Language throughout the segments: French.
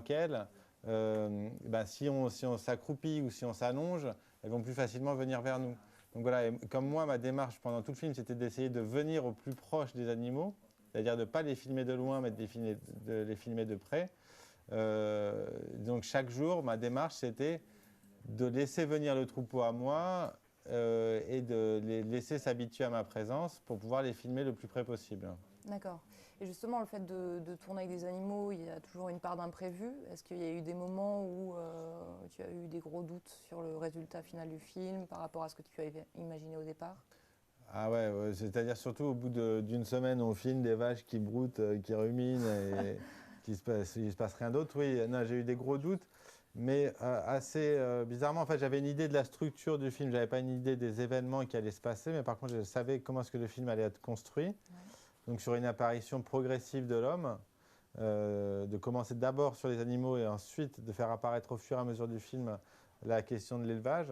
qu'elles, si on s'accroupit ou si on s'allonge, elles vont plus facilement venir vers nous. Donc voilà, et comme moi, ma démarche pendant tout le film, c'était d'essayer de venir au plus proche des animaux, c'est-à-dire de ne pas les filmer de loin, mais de les filmer de près. Donc chaque jour, ma démarche, c'était de laisser venir le troupeau à moi et de les laisser s'habituer à ma présence pour pouvoir les filmer le plus près possible. D'accord. Et justement, le fait de tourner avec des animaux, il y a toujours une part d'imprévu. Est-ce qu'il y a eu des moments où tu as eu des gros doutes sur le résultat final du film par rapport à ce que tu avais imaginé au départ? Ah ouais, c'est-à-dire surtout au bout d'une semaine, on filme des vaches qui broutent, qui ruminent et il se passe rien d'autre. Oui, non, j'ai eu des gros doutes, mais assez bizarrement, en fait, j'avais une idée de la structure du film, j'avais pas une idée des événements qui allaient se passer, mais par contre, je savais comment est-ce que le film allait être construit. Ouais. Donc sur une apparition progressive de l'homme, de commencer d'abord sur les animaux et ensuite de faire apparaître au fur et à mesure du film la question de l'élevage.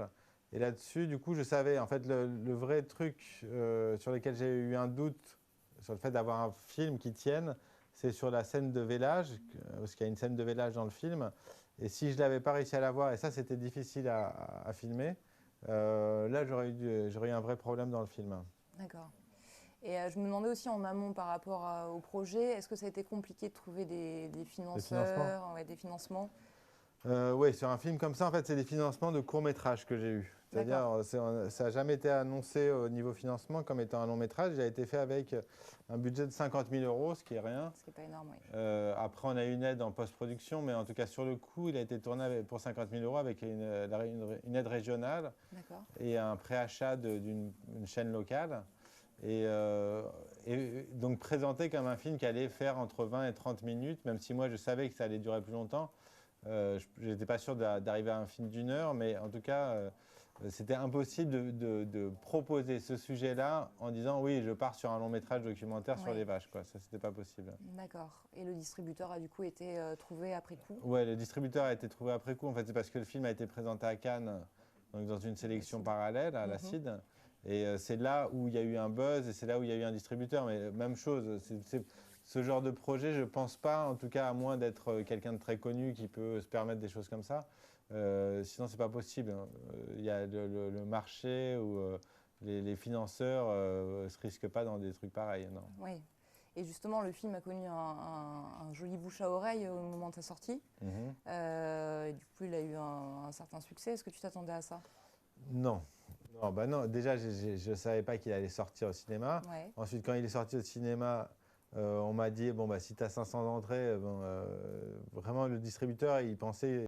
Et là-dessus, du coup, je savais, en fait, le vrai truc sur lequel j'ai eu un doute, sur le fait d'avoir un film qui tienne, c'est sur la scène de vélage, parce qu'il y a une scène de vélage dans le film. Et si je ne l'avais pas réussi à la voir, et ça, c'était difficile à filmer, là, j'aurais eu un vrai problème dans le film. D'accord. Et je me demandais aussi en amont par rapport au projet, est-ce que ça a été compliqué de trouver des financeurs, ouais, des financements? Oui, sur un film comme ça, en fait, c'est des financements de court-métrage que j'ai eu. C'est-à-dire, ça n'a jamais été annoncé au niveau financement comme étant un long métrage. Il a été fait avec un budget de 50 000 €, ce qui est rien. Ce qui n'est pas énorme, oui. Après, on a eu une aide en post-production, mais en tout cas, sur le coup, il a été tourné pour 50 000 € avec une aide régionale et un préachat d'une chaîne locale. Et donc présenté comme un film qui allait faire entre 20 et 30 minutes, même si moi, je savais que ça allait durer plus longtemps. Je n'étais pas sûr d'arriver à un film d'1 heure, mais en tout cas, c'était impossible de proposer ce sujet-là en disant oui, je pars sur un long métrage documentaire sur les vaches. Quoi. Ça, c'était pas possible. D'accord. Et le distributeur a du coup été trouvé après coup? Ouais, le distributeur a été trouvé après coup. En fait, c'est parce que le film a été présenté à Cannes, donc dans une sélection parallèle à l'Acide. Et c'est là où il y a eu un buzz et c'est là où il y a eu un distributeur. Mais même chose, ce genre de projet, je ne pense pas, en tout cas à moins d'être quelqu'un de très connu qui peut se permettre des choses comme ça. Sinon, ce n'est pas possible. Il y a le marché ou les financeurs ne se risquent pas dans des trucs pareils. Non. Oui. Et justement, le film a connu un joli bouche à oreille au moment de sa sortie. Du coup, il a eu un certain succès. Est-ce que tu t'attendais à ça? Non. Non. Déjà, je ne savais pas qu'il allait sortir au cinéma. Ouais. Ensuite, quand il est sorti au cinéma, on m'a dit, bon, si tu as 500 entrées, vraiment, le distributeur, il pensait